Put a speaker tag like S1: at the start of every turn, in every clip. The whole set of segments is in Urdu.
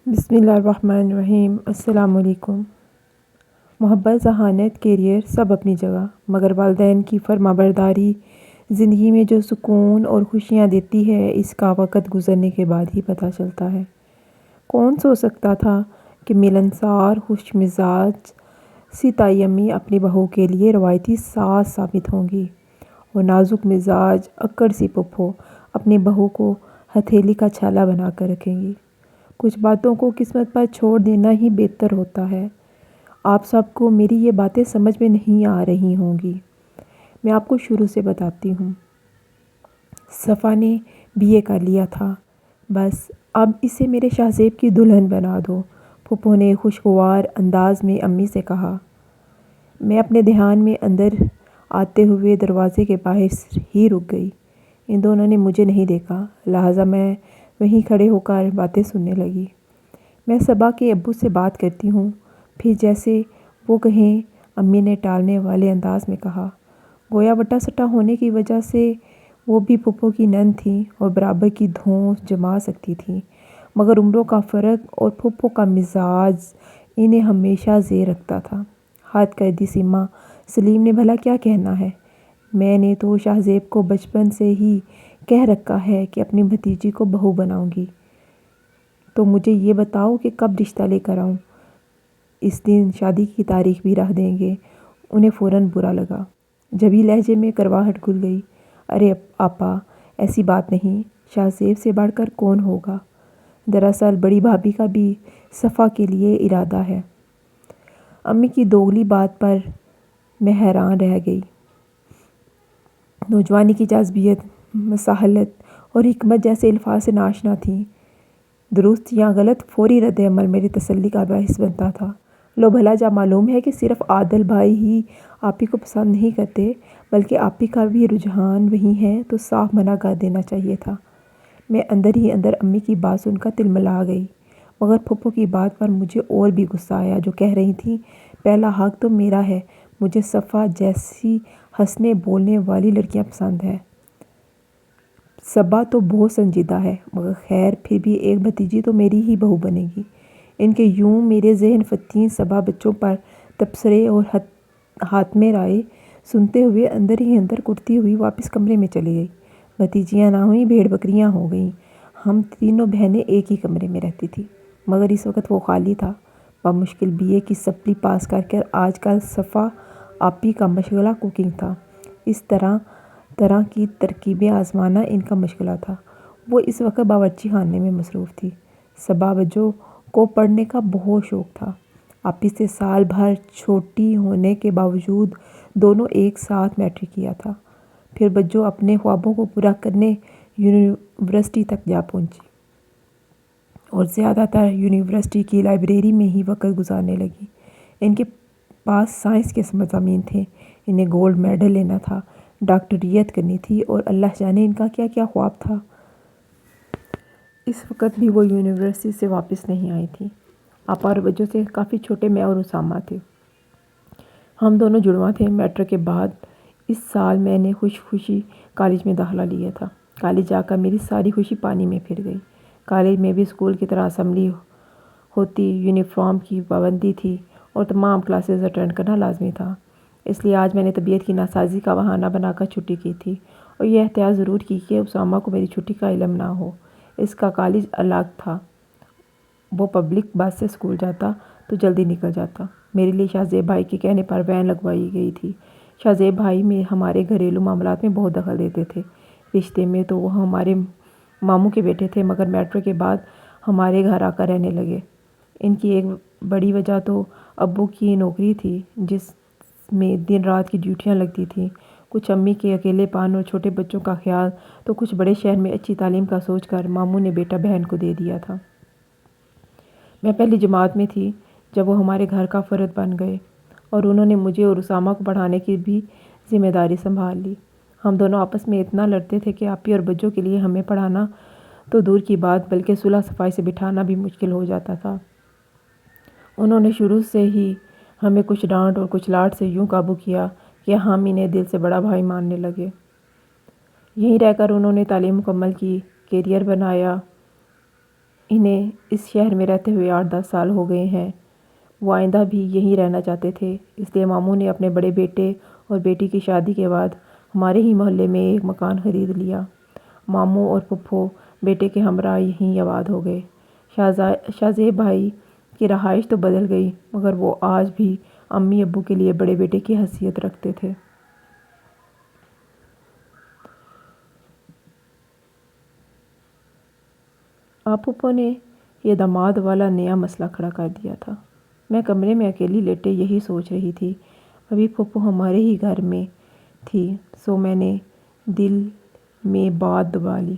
S1: بسم اللہ الرحمن الرحیم۔ السلام علیکم۔ محبت، ذہانت، کیریئر سب اپنی جگہ، مگر والدین کی فرمانبرداری زندگی میں جو سکون اور خوشیاں دیتی ہے اس کا وقت گزرنے کے بعد ہی پتہ چلتا ہے۔ کون سوچ سکتا تھا کہ ملنسار، خوش مزاج ستائی امی اپنی بہو کے لیے روایتی ساس ثابت ہوں گی اور نازک مزاج اکڑ سی پھپھو اپنی بہو کو ہتھیلی کا چھالا بنا کر رکھیں گی۔ کچھ باتوں کو قسمت پر چھوڑ دینا ہی بہتر ہوتا ہے۔ آپ سب کو میری یہ باتیں سمجھ میں نہیں آ رہی ہوں گی، میں آپ کو شروع سے بتاتی ہوں۔ صفا نے BA کر لیا تھا، بس اب اسے میرے شہزیب کی دلہن بنا دو، پھپھو نے خوشگوار انداز میں امی سے کہا۔ میں اپنے دھیان میں اندر آتے ہوئے دروازے کے باہر ہی رک گئی۔ ان دونوں نے مجھے نہیں دیکھا، لہٰذا میں وہیں کھڑے ہو کر باتیں سننے لگی۔ میں صبا کے ابو سے بات کرتی ہوں، پھر جیسے وہ کہیں، امی نے ٹالنے والے انداز میں کہا۔ گویا وٹا سٹا ہونے کی وجہ سے وہ بھی پھپھو کی نند تھیں اور برابر کی دھونس جما سکتی تھیں، مگر عمروں کا فرق اور پھپھو کا مزاج انہیں ہمیشہ زیر رکھتا تھا۔ حد کر دی سیما، سلیم نے بھلا کیا کہنا ہے؟ میں نے تو شہزیب کو بچپن سے ہی کہہ رکھا ہے کہ اپنی بھتیجی کو بہو بناؤں گی، تو مجھے یہ بتاؤ کہ کب رشتہ لے کر آؤں؟ اس دن شادی کی تاریخ بھی رکھ دیں گے۔ انہیں فوراً برا لگا، جبھی لہجے میں کرواہٹ گھل گئی۔ ارے آپا، ایسی بات نہیں، شہزیب سے بڑھ کر کون ہوگا؟ دراصل بڑی بھابھی کا بھی صفا کے لیے ارادہ ہے۔ امی کی دوگلی بات پر میں حیران رہ گئی۔ نوجوانی کی جذبیت، مساحت اور حکمت جیسے الفاظ سے ناشنا تھیں۔ درست یا غلط فوری رد عمل میری تسلی کا باعث بنتا تھا۔ لو بھلا جب معلوم ہے کہ صرف عادل بھائی ہی آپی کو پسند نہیں کرتے بلکہ آپی کا بھی رجحان وہی ہے تو صاف منع کر دینا چاہیے تھا۔ میں اندر ہی اندر امی کی بات سن کر تلملا گئی، مگر پھپھو کی بات پر مجھے اور بھی غصہ آیا، جو کہہ رہی تھیں، پہلا حق تو میرا ہے، مجھے صفا جیسی ہنسنے بولنے والی لڑکیاں پسند ہیں۔ صبا تو بہت سنجیدہ ہے، مگر خیر پھر بھی ایک بھتیجی تو میری ہی بہو بنے گی۔ ان کے یوں میرے ذہن فتین صبا بچوں پر تبصرے اور حاتمِ رائے سنتے ہوئے اندر ہی اندر کٹتی ہوئی واپس کمرے میں چلی گئی۔ بھتیجیاں نہ ہوئیں، بھیڑ بکریاں ہو گئیں۔ ہم تینوں بہنیں ایک ہی کمرے میں رہتی تھیں، مگر اس وقت وہ خالی تھا۔ بمشکل BA کی سپلی پاس کر کر آج کل صفا آپی کا مشغلہ کوکنگ تھا۔ اس طرح طرح کی ترکیبیں آزمانا ان کا مشغلہ تھا۔ وہ اس وقت باورچی خانے میں مصروف تھی۔ صبا بجو کو پڑھنے کا بہت شوق تھا۔ آپی سے سال بھر چھوٹی ہونے کے باوجود دونوں ایک ساتھ میٹرک کیا تھا۔ پھر بجو اپنے خوابوں کو پورا کرنے یونیورسٹی تک جا پہنچی اور زیادہ تر یونیورسٹی کی لائبریری میں ہی وقت گزارنے لگی۔ ان کے پاس سائنس کے مضامین تھے، انہیں گولڈ میڈل لینا تھا، ڈاکٹریٹ کرنی تھی اور اللہ جانے ان کا کیا کیا خواب تھا۔ اس وقت بھی وہ یونیورسٹی سے واپس نہیں آئی تھیں۔ آپا اور بجو سے کافی چھوٹے میں اور اسامہ تھے۔ ہم دونوں جڑواں تھے۔ میٹرک کے بعد اس سال میں نے خوشی کالج میں داخلہ لیا تھا۔ کالج جا کر میری ساری خوشی پانی میں پھر گئی۔ کالج میں بھی اسکول کی طرح اسمبلی ہوتی، یونیفارم کی پابندی تھی اور تمام کلاسز اٹینڈ کرنا لازمی تھا۔ اس لیے آج میں نے طبیعت کی ناسازی کا بہانہ بنا کر چھٹی کی تھی اور یہ احتیاط ضرور کی کہ اسامہ کو میری چھٹی کا علم نہ ہو۔ اس کا کالج الگ تھا، وہ پبلک بس سے اسکول جاتا تو جلدی نکل جاتا۔ میرے لیے شہزیب بھائی کے کہنے پر وین لگوائی گئی تھی۔ شہزیب بھائی ہمارے گھریلو معاملات میں بہت دخل دیتے تھے۔ رشتے میں تو وہ ہمارے ماموں کے بیٹے تھے، مگر میٹرک کے بعد ہمارے گھر آ کر رہنے لگے۔ ان کی ایک بڑی وجہ تو ابو کی نوکری تھی، جس میں دن رات کی ڈیوٹیاں لگتی تھیں، کچھ امی کے اکیلے پن اور چھوٹے بچوں کا خیال، تو کچھ بڑے شہر میں اچھی تعلیم کا سوچ کر ماموں نے بیٹا بہن کو دے دیا تھا۔ میں پہلی جماعت میں تھی جب وہ ہمارے گھر کا فرد بن گئے اور انہوں نے مجھے اور اسامہ کو پڑھانے کی بھی ذمہ داری سنبھال لی۔ ہم دونوں آپس میں اتنا لڑتے تھے کہ آپی اور بجو کے لیے ہمیں پڑھانا تو دور کی بات بلکہ صلح صفائی سے بٹھانا بھی مشکل ہو جاتا تھا۔ انہوں نے شروع سے ہی ہمیں کچھ ڈانٹ اور کچھ لاڈ سے یوں قابو کیا کہ ہم انہیں دل سے بڑا بھائی ماننے لگے۔ یہیں رہ کر انہوں نے تعلیم مکمل کی، کیریئر بنایا۔ انہیں اس شہر میں رہتے ہوئے 8-10 سال ہو گئے ہیں۔ وہ آئندہ بھی یہیں رہنا چاہتے تھے، اس لیے ماموں نے اپنے بڑے بیٹے اور بیٹی کی شادی کے بعد ہمارے ہی محلے میں ایک مکان خرید لیا۔ ماموں اور پھپھو بیٹے کے ہمراہ یہیں آباد ہو گئے۔ شاہ بھائی کی رہائش تو بدل گئی، مگر وہ آج بھی امی ابو کے لیے بڑے بیٹے کی حیثیت رکھتے تھے۔ آپ پھپھو نے یہ داماد والا نیا مسئلہ کھڑا کر دیا تھا۔ میں کمرے میں اکیلی لیٹے یہی سوچ رہی تھی۔ ابھی پھپھو ہمارے ہی گھر میں تھی، سو میں نے دل میں بات دبا لی،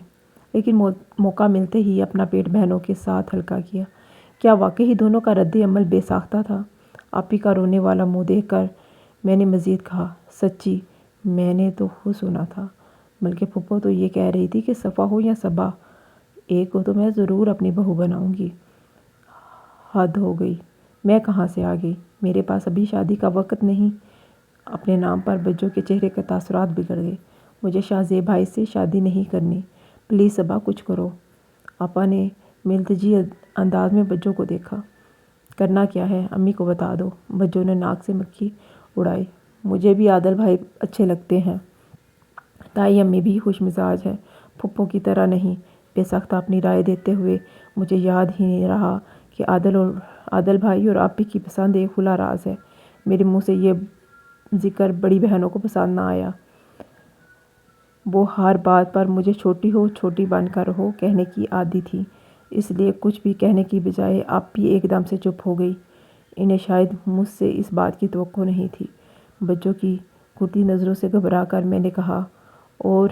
S1: لیکن موقع ملتے ہی اپنا پیٹ بہنوں کے ساتھ ہلکا کیا۔ کیا واقعی دونوں کا رد عمل بے ساختہ تھا؟ آپی کا رونے والا منہ دیکھ کر میں نے مزید کہا، سچی میں نے تو خود سنا تھا، بلکہ پھپھو تو یہ کہہ رہی تھی کہ صفا ہو یا صبا، ایک کو تو میں ضرور اپنی بہو بناؤں گی۔ حد ہو گئی، میں کہاں سے آ گئی؟ میرے پاس ابھی شادی کا وقت نہیں۔ اپنے نام پر بچوں کے چہرے کے تاثرات بگڑ گئے۔ مجھے شاہ بھائی سے شادی نہیں کرنی، پلیز صبا کچھ کرو۔ آپا نے ملتجی انداز میں بچوں کو دیکھا۔ کرنا کیا ہے، امی کو بتا دو۔ بچوں نے ناک سے مکھی اڑائی۔ مجھے بھی عادل بھائی اچھے لگتے ہیں۔ تائی امی بھی خوش مزاج ہے، پھپھو کی طرح نہیں۔ بے ساختہ اپنی رائے دیتے ہوئے مجھے یاد ہی نہیں رہا کہ عادل بھائی اور آپی کی پسند ایک کھلا راز ہے۔ میرے منہ سے یہ ذکر بڑی بہنوں کو پسند نہ آیا۔ وہ ہر بات پر مجھے چھوٹی ہو، چھوٹی بن کر رہو کہنے کی عادی تھی، اس لیے کچھ بھی کہنے کی بجائے آپی ایک دم سے چپ ہو گئی۔ انہیں شاید مجھ سے اس بات کی توقع نہیں تھی۔ بچوں کی گھورتی نظروں سے گھبرا کر میں نے کہا، اور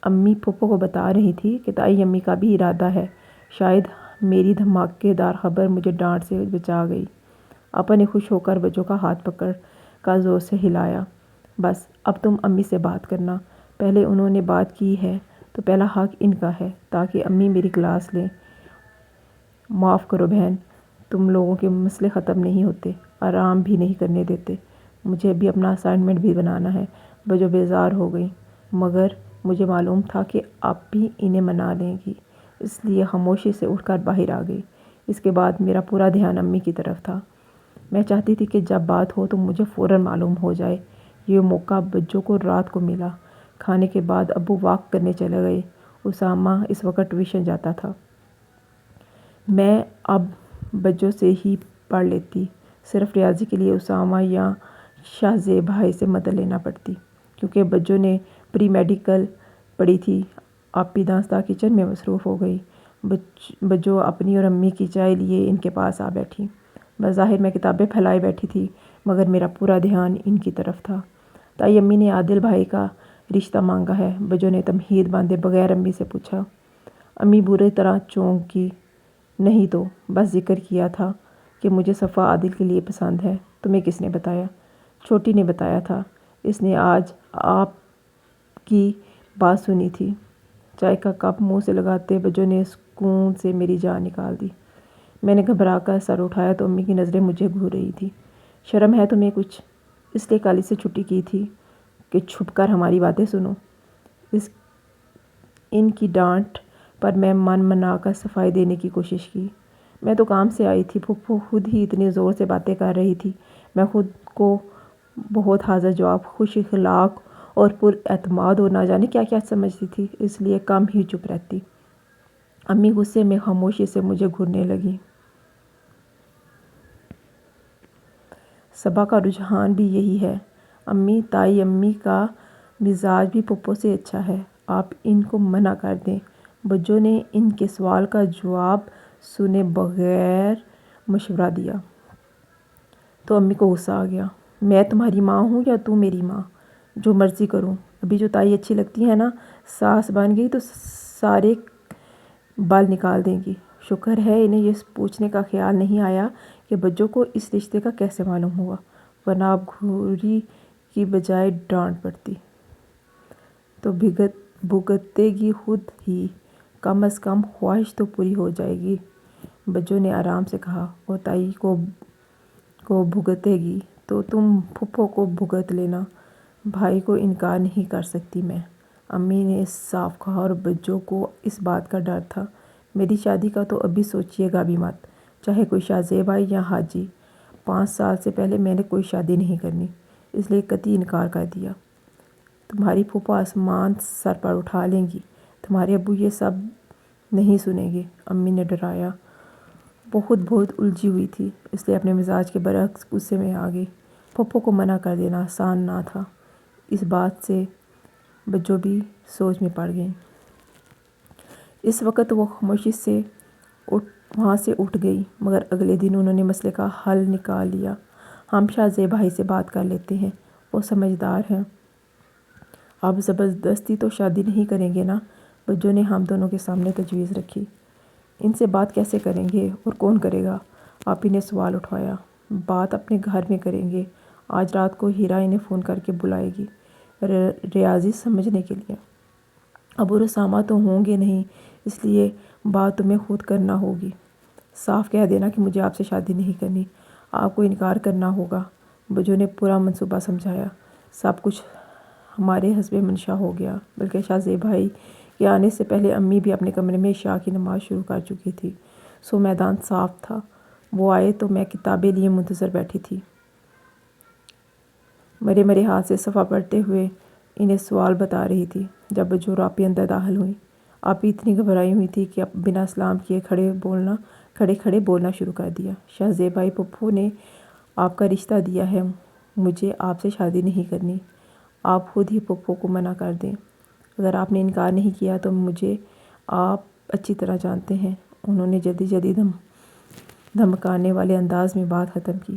S1: امی پھپھو کو بتا رہی تھی کہ تائی امی کا بھی ارادہ ہے۔ شاید میری دھماکے دار خبر مجھے ڈانٹ سے بچا گئی۔ آپا نے خوش ہو کر بچوں کا ہاتھ پکڑ کر زور سے ہلایا۔ بس اب تم امی سے بات کرنا، پہلے انہوں نے بات کی ہے تو پہلا حق ان کا ہے، تاکہ امی میری کلاس لیں۔ معاف کرو بہن، تم لوگوں کے مسئلے ختم نہیں ہوتے، آرام بھی نہیں کرنے دیتے۔ مجھے ابھی اپنا اسائنمنٹ بھی بنانا ہے۔ بچوں بیزار ہو گئیں، مگر مجھے معلوم تھا کہ آپی انہیں منا لیں گی، اس لیے خاموشی سے اٹھ کر باہر آ گئی۔ اس کے بعد میرا پورا دھیان امی کی طرف تھا۔ میں چاہتی تھی کہ جب بات ہو تو مجھے فوراً معلوم ہو جائے۔ یہ موقع بچوں کو رات کو ملا۔ کھانے کے بعد ابو واک کرنے چلے گئے۔ اسامہ اس وقت ٹیوشن جاتا تھا۔ میں اب بچوں سے ہی پڑھ لیتی، صرف ریاضی کے لیے اسامہ یا شاہ بھائی سے مدد لینا پڑتی، کیونکہ بچوں نے پری میڈیکل پڑھی تھی۔ آپی دانستہ کچن میں مصروف ہو گئی۔ بچوں اپنی اور امی کی چائے لیے ان کے پاس آ بیٹھی۔ بظاہر میں کتابیں پھیلائے بیٹھی تھی، مگر میرا پورا دھیان ان کی طرف تھا۔ تائی امی نے عادل بھائی کا رشتہ مانگا ہے، بچوں نے تمہید باندھے بغیر امی سے پوچھا۔ امی بری طرح چونکی۔ نہیں تو بس ذکر کیا تھا کہ مجھے صفا عادل کے لیے پسند ہے۔ تمہیں کس نے بتایا؟ چھوٹی نے بتایا تھا، اس نے آج آپ کی بات سنی تھی۔ چائے کا کپ منہ سے لگاتے بچوں نے سکون سے میری جان نکال دی۔ میں نے گھبرا کر سر اٹھایا تو امی کی نظریں مجھے گھور رہی تھیں۔ شرم ہے تمہیں کچھ؟ اس لیے کالج سے چھٹی کی تھی کہ چھپ کر ہماری باتیں سنو۔ ان کی ڈانٹ پر میں من منا کر صفائی دینے کی کوشش کی۔ میں تو کام سے آئی تھی، پھپھو خود ہی اتنی زور سے باتیں کر رہی تھی۔ میں خود کو بہت حاضر جواب، خوش اخلاق اور پر اعتماد اور نہ جانے کیا کیا سمجھتی تھی، اس لیے کم ہی چپ رہتی۔ امی غصے میں خاموشی سے مجھے گھورنے لگیں۔ صبا کا رجحان بھی یہی ہے امی، تائی امی کا مزاج بھی پھپھو سے اچھا ہے، آپ ان کو منع کر دیں۔ بچوں نے ان کے سوال کا جواب سنے بغیر مشورہ دیا۔ تو امی کو غصہ آ گیا۔ میں تمہاری ماں ہوں یا تم میری ماں؟ جو مرضی کروں۔ ابھی جو تائی اچھی لگتی ہے نا، ساس بن گئی تو سارے بال نکال دیں گی۔ شکر ہے انہیں یہ پوچھنے کا خیال نہیں آیا کہ بچوں کو اس رشتے کا کیسے معلوم ہوا، ورنہ اب گھوری کی بجائے ڈانٹ پڑتی۔ تو بھگتے گی خود ہی، کم از کم خواہش تو پوری ہو جائے گی، بچوں نے آرام سے کہا۔ اور تائی کو بھگتے گی تو تم پھپھو کو بھگت لینا، بھائی کو انکار نہیں کر سکتی میں، امی نے صاف کہا، اور بچوں کو اس بات کا ڈر تھا میری شادی کا تو ابھی سوچیے گا بھی مت، چاہے کوئی شاہ زیب بھائی یا حاجی۔ 5 سال سے پہلے میں نے کوئی شادی نہیں کرنی، اس لیے قطعی انکار کر دیا۔ تمہاری پھوپھو آسمان سر پر اٹھا لیں گی، تمہارے ابو یہ سب نہیں سنیں گے، امی نے ڈرایا۔ بہت الجھی ہوئی تھی، اس لیے اپنے مزاج کے برعکس غصے میں آ گئی۔ پھوپھو کو منع کر دینا آسان نہ تھا، اس بات سے بجو بھی سوچ میں پڑ گئیں۔ اس وقت وہ خاموشی سے وہاں سے اٹھ گئی، مگر اگلے دن انہوں نے مسئلے کا حل نکال لیا۔ ہم شاہ زیب بھائی سے بات کر لیتے ہیں، وہ سمجھدار ہیں۔ آپ زبردستی تو شادی نہیں کریں گے نا؟ بجو نے ہم دونوں کے سامنے تجویز رکھی۔ ان سے بات کیسے کریں گے اور کون کرے گا؟ آپی نے سوال اٹھایا۔ بات اپنے گھر میں کریں گے، آج رات کو ہیرا انہیں فون کر کے بلائے گی، ریاضی سمجھنے کے لیے۔ ابو رسامہ تو ہوں گے نہیں، اس لیے بات تمہیں خود کرنا ہوگی۔ صاف کہہ دینا کہ مجھے آپ سے شادی نہیں کرنی، آپ کو انکار کرنا ہوگا۔ بجو نے پورا منصوبہ سمجھایا۔ سب کچھ ہمارے حسب منشا ہو گیا، بلکہ شاہ زیب بھائی کے آنے سے پہلے امی بھی اپنے کمرے میں عشاء کی نماز شروع کر چکی تھی، سو میدان صاف تھا۔ وہ آئے تو میں کتابیں لیے منتظر بیٹھی تھی، مرے ہاتھ سے صفحہ پڑھتے ہوئے انہیں سوال بتا رہی تھی، جب بجو اور آپی اندر داخل ہوئیں۔ آپی اتنی گھبرائی ہوئی تھی کہ بنا سلام کیے کھڑے بولنا شروع کر دیا۔ شاہ زیب بھائی، پھوپھو نے آپ کا رشتہ دیا ہے، مجھے آپ سے شادی نہیں کرنی، آپ خود ہی پھوپھو کو منع کر دیں۔ اگر آپ نے انکار نہیں کیا تو مجھے آپ اچھی طرح جانتے ہیں۔ انہوں نے جلدی دھمکانے والے انداز میں بات ختم کی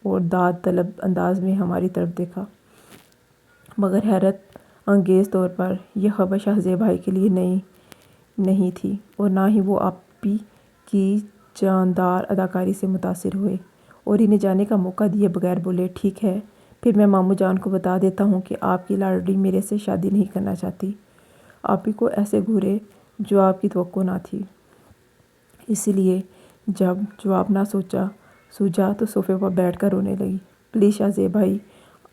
S1: اور داد طلب انداز میں ہماری طرف دیکھا، مگر حیرت انگیز طور پر یہ خبر شاہ زیب بھائی کے لیے نئی نہیں تھی، اور نہ ہی وہ آپی کی جاندار اداکاری سے متاثر ہوئے، اور انہیں جانے کا موقع دیے بغیر بولے، ٹھیک ہے، پھر میں ماموں جان کو بتا دیتا ہوں کہ آپ کی لاڈلی میرے سے شادی نہیں کرنا چاہتی۔ آپی کو ایسے گھورے جواب کی توقع نہ تھی، اسی لیے جب جواب نہ سوجا تو صوفے پر بیٹھ کر رونے لگی۔ پلیز شاہ زیب بھائی،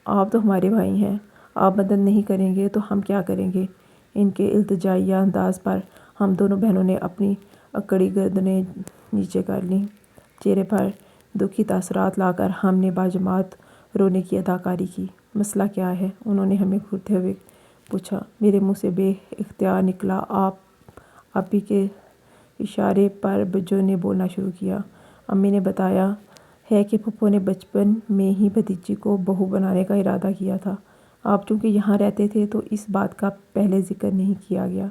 S1: آپ تو ہمارے بھائی ہیں، آپ مدد نہیں کریں گے تو ہم کیا کریں گے؟ ان کے التجائیہ انداز پر ہم دونوں بہنوں نے اپنی اکڑی گردنیں نیچے کر لیں۔ چہرے پر دکھی تاثرات لا کر ہم نے باجماعت رونے کی اداکاری کی۔ مسئلہ کیا ہے؟ انہوں نے ہمیں گھورتے ہوئے پوچھا۔ میرے منہ سے بے اختیار نکلا آپی کے اشارے پر بجو نے بولنا شروع کیا۔ امی نے بتایا ہے کہ پھوپھو نے بچپن میں ہی بھتیجی کو بہو بنانے کا ارادہ کیا تھا۔ آپ چونکہ یہاں رہتے تھے تو اس بات کا پہلے ذکر نہیں کیا گیا۔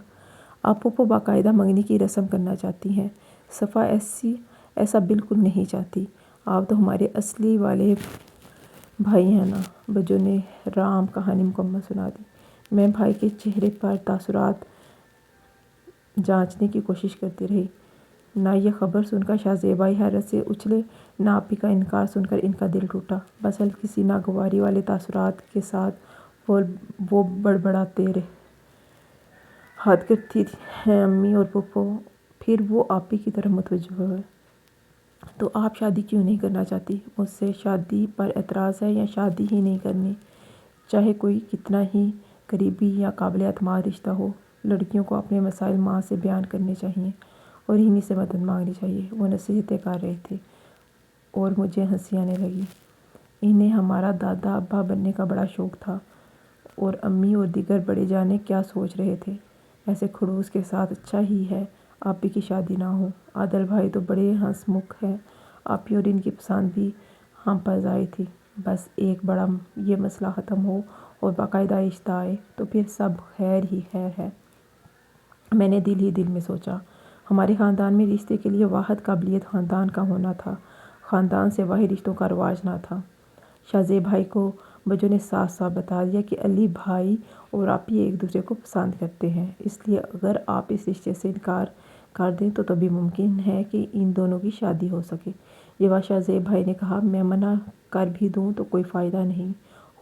S1: اب پھوپھو باقاعدہ منگنی کی رسم کرنا چاہتی ہیں۔ صفا ایسا بالکل نہیں چاہتی۔ آپ تو ہمارے اصلی والے بھائی ہیں نا؟ بجو نے رام کہانی مکمل سنا دی۔ میں بھائی کے چہرے پر تاثرات جانچنے کی کوشش کرتی رہی۔ نہ یہ خبر سن کر شاہ زیب بھائی حیرت سے اچھلے، نہ آپی کا انکار سن کر ان کا دل ٹوٹا۔ بس ہلکی سی ناگواری والے تاثرات کے ساتھ وہ بڑبڑاتے رہے، حد کرتی ہیں امی اور پھوپھو۔ پھر وہ آپی کی طرف متوجہ ہوئے۔ تو آپ شادی کیوں نہیں کرنا چاہتی؟ مجھ سے شادی پر اعتراض ہے یا شادی ہی نہیں کرنی؟ چاہے کوئی کتنا ہی قریبی یا قابل اعتماد رشتہ ہو، لڑکیوں کو اپنے مسائل ماں سے بیان کرنے چاہئیں اور انہی سے مدد مانگنی چاہیے۔ وہ نصیحتیں کر رہے تھے اور مجھے ہنسی آنے لگی۔ انہیں ہمارا دادا ابا بننے کا بڑا شوق تھا، اور امی اور دیگر بڑے جانے کیا سوچ رہے تھے۔ ایسے خڑوس کے ساتھ اچھا ہی ہے آپی کی شادی نہ ہو۔ عادل بھائی تو بڑے ہنس مکھ ہیں، آپی اور ان کی پسند بھی ہم پر ضائع تھی۔ بس ایک بڑا یہ مسئلہ ختم ہو اور باقاعدہ رشتہ آئے تو پھر سب خیر ہی خیر ہے۔ میں نے دل ہی دل میں سوچا، ہمارے خاندان میں رشتے کے لیے واحد قابلیت خاندان کا ہونا تھا، خاندان سے باہر رشتوں کا رواج نہ تھا۔ شاہ زیب بھائی کو بجو نے صاف بتا دیا کہ علی بھائی اور آپی ایک دوسرے کو پسند کرتے ہیں، اس لیے اگر آپ اس رشتے سے انکار کر دیں تو تبھی ممکن ہے کہ ان دونوں کی شادی ہو سکے۔ یہ بات شاہ زیب بھائی نے کہا۔ میں منع کر بھی دوں تو کوئی فائدہ نہیں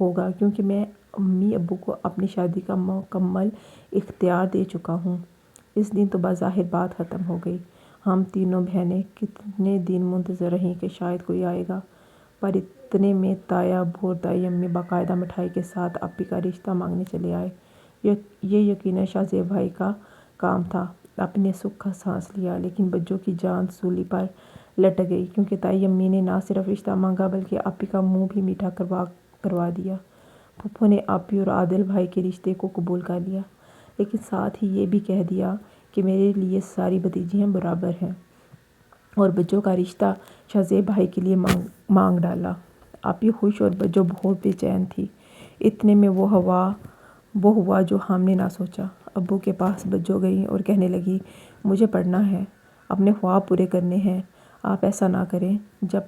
S1: ہوگا، کیونکہ میں امی ابو کو اپنی شادی کا مکمل اختیار دے چکا ہوں۔ اس دن تو بظاہر بات ختم ہو گئی۔ ہم تینوں بہنیں کتنے دن منتظر رہیں کہ شاید کوئی آئے گا، پر اتنے میں تایا ابو اور دائی امی باقاعدہ مٹھائی کے ساتھ آپی کا رشتہ مانگنے چلے آئے۔ یہ یقیناً شاہ زیب بھائی کا کام تھا۔ اپنے سکھ کا سانس لیا، لیکن بجو کی جان سولی پر لٹک گئی، کیونکہ تائی امی نے نہ صرف رشتہ مانگا بلکہ آپی کا منہ بھی میٹھا کروا دیا۔ پھپھو نے آپی اور عادل بھائی کے رشتے کو قبول کر لیا، لیکن ساتھ ہی یہ بھی کہہ دیا کہ میرے لیے ساری بھتیجیاں برابر ہیں، اور بجو کا رشتہ شہزیب بھائی کے لیے مانگ ڈالا۔ آپی خوش اور بجو بہت بے چین تھی۔ اتنے میں وہ ہوا جو ہم نے نہ سوچا۔ ابو کے پاس بجو گئی اور کہنے لگی، مجھے پڑھنا ہے، اپنے خواب پورے کرنے ہیں، آپ ایسا نہ کریں۔ جب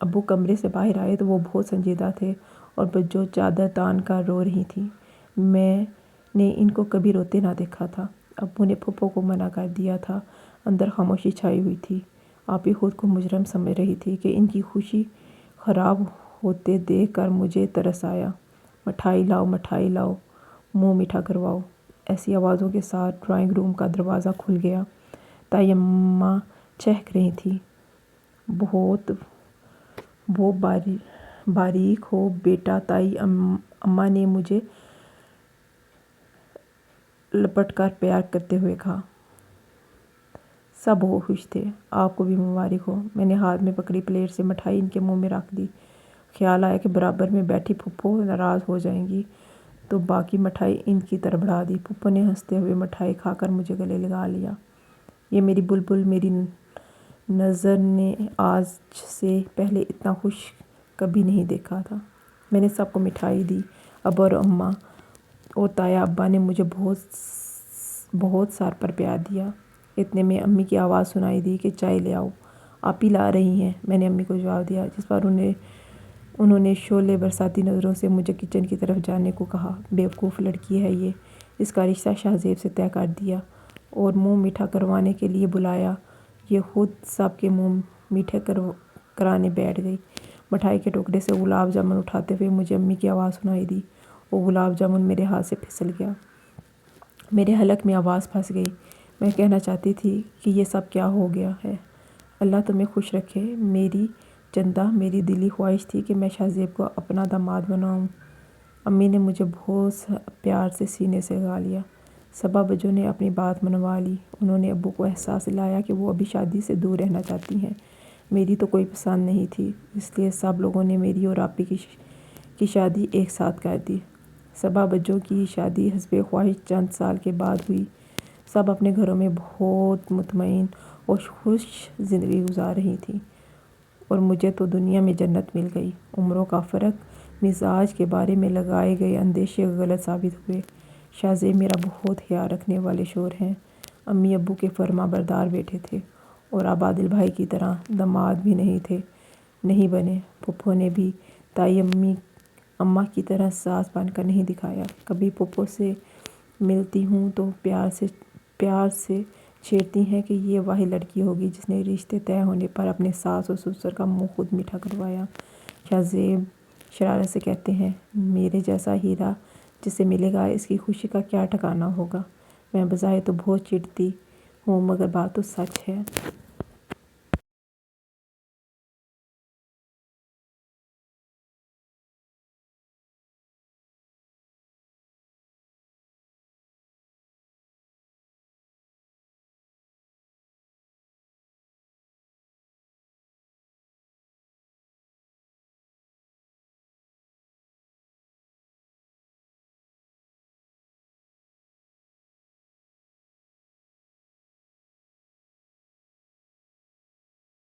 S1: ابو کمرے سے باہر آئے تو وہ بہت سنجیدہ تھے اور بجو چادر تان کر رو رہی تھی۔ میں نے ان کو کبھی روتے نہ دیکھا تھا۔ ابو نے پھپھو کو منع کر دیا تھا۔ اندر خاموشی چھائی ہوئی تھی۔ آپی خود کو مجرم سمجھ رہی تھی کہ ان کی خوشی خراب ہوتے دیکھ کر مجھے ترس آیا۔ مٹھائی لاؤ، مٹھائی لاؤ، منہ میٹھا کرواؤ۔ ایسی آوازوں کے ساتھ ڈرائنگ روم کا دروازہ کھل گیا۔ تائی اماں چہک رہی تھیں۔ وہ باریک ہو بیٹا، تائی اماں نے مجھے لپٹ کر پیار کرتے ہوئے کہا۔ سب بہت خوش تھے۔ آپ کو بھی مبارک ہو۔ میں نے ہاتھ میں پکڑی پلیٹ سے مٹھائی ان کے منہ میں رکھ دی۔ خیال آیا کہ برابر میں بیٹھی پھپھو ناراض ہو جائیں گی، تو باقی مٹھائی ان کی طرف بڑھا دی۔ پھپھو نے ہنستے ہوئے مٹھائی کھا کر مجھے گلے لگا لیا۔ یہ میری بلبل، میری نظر نے آج سے پہلے اتنا خوش کبھی نہیں دیکھا تھا۔ میں نے سب کو مٹھائی دی۔ ابا اور اماں اور تایا ابا نے مجھے بہت سر پر پیار دیا۔ اتنے میں امی کی آواز سنائی دی کہ چائے لے آؤ۔ آپی لا رہی ہیں، میں نے امی کو جواب دیا، جس پر انہوں نے شعلے برساتی نظروں سے مجھے کچن کی طرف جانے کو کہا۔ بیوقوف لڑکی ہے یہ، اس کا رشتہ شہزیب سے طے کر دیا اور منہ میٹھا کروانے کے لیے بلایا۔ یہ خود سب کے منہ میٹھے کرانے بیٹھ گئی۔ مٹھائی کے ٹکڑے سے گلاب جامن اٹھاتے ہوئے مجھے امی کی آواز سنائی دی۔ وہ گلاب جامن میرے ہاتھ سے پھسل گیا۔ میرے حلق میں آواز پھنس گئی۔ میں کہنا چاہتی تھی کہ یہ سب کیا ہو گیا ہے۔ اللہ تمہیں خوش رکھے میری چندہ۔ میری دلی خواہش تھی کہ میں شہزیب کو اپنا داماد بناؤں۔ امی نے مجھے بہت پیار سے سینے سے لگا لیا۔ صبا بجو نے اپنی بات منوا لی۔ انہوں نے ابو کو احساس دلایا کہ وہ ابھی شادی سے دور رہنا چاہتی ہیں۔ میری تو کوئی پسند نہیں تھی، اس لیے سب لوگوں نے میری اور آپی کی شادی ایک ساتھ کر دی۔ صبا بجو کی شادی حسب خواہش چند سال کے بعد ہوئی۔ سب اپنے گھروں میں بہت مطمئن اور خوش زندگی گزار رہی تھیں، اور مجھے تو دنیا میں جنت مل گئی۔ عمروں کا فرق، مزاج کے بارے میں لگائے گئے اندیشے غلط ثابت ہوئے۔ شہزیب میرا بہت خیال رکھنے والے شوہر ہیں۔ امی ابو کے فرما بردار بیٹے تھے، اور اب عادل بھائی کی طرح داماد بھی نہیں بنے۔ پھپھو نے بھی تائی اماں کی طرح ساس بن کر نہیں دکھایا۔ کبھی پھپھو سے ملتی ہوں تو پیار سے چھیڑتی ہیں کہ یہ وہی لڑکی ہوگی جس نے رشتے طے ہونے پر اپنے ساس اور سسر کا منہ خود میٹھا کروایا۔ شہزیب شرارت سے کہتے ہیں، میرے جیسا ہیرا جسے ملے گا اس کی خوشی کا کیا ٹھکانہ ہوگا۔ میں بظاہر تو بہت چڑھتی ہوں، مگر بات تو سچ ہے۔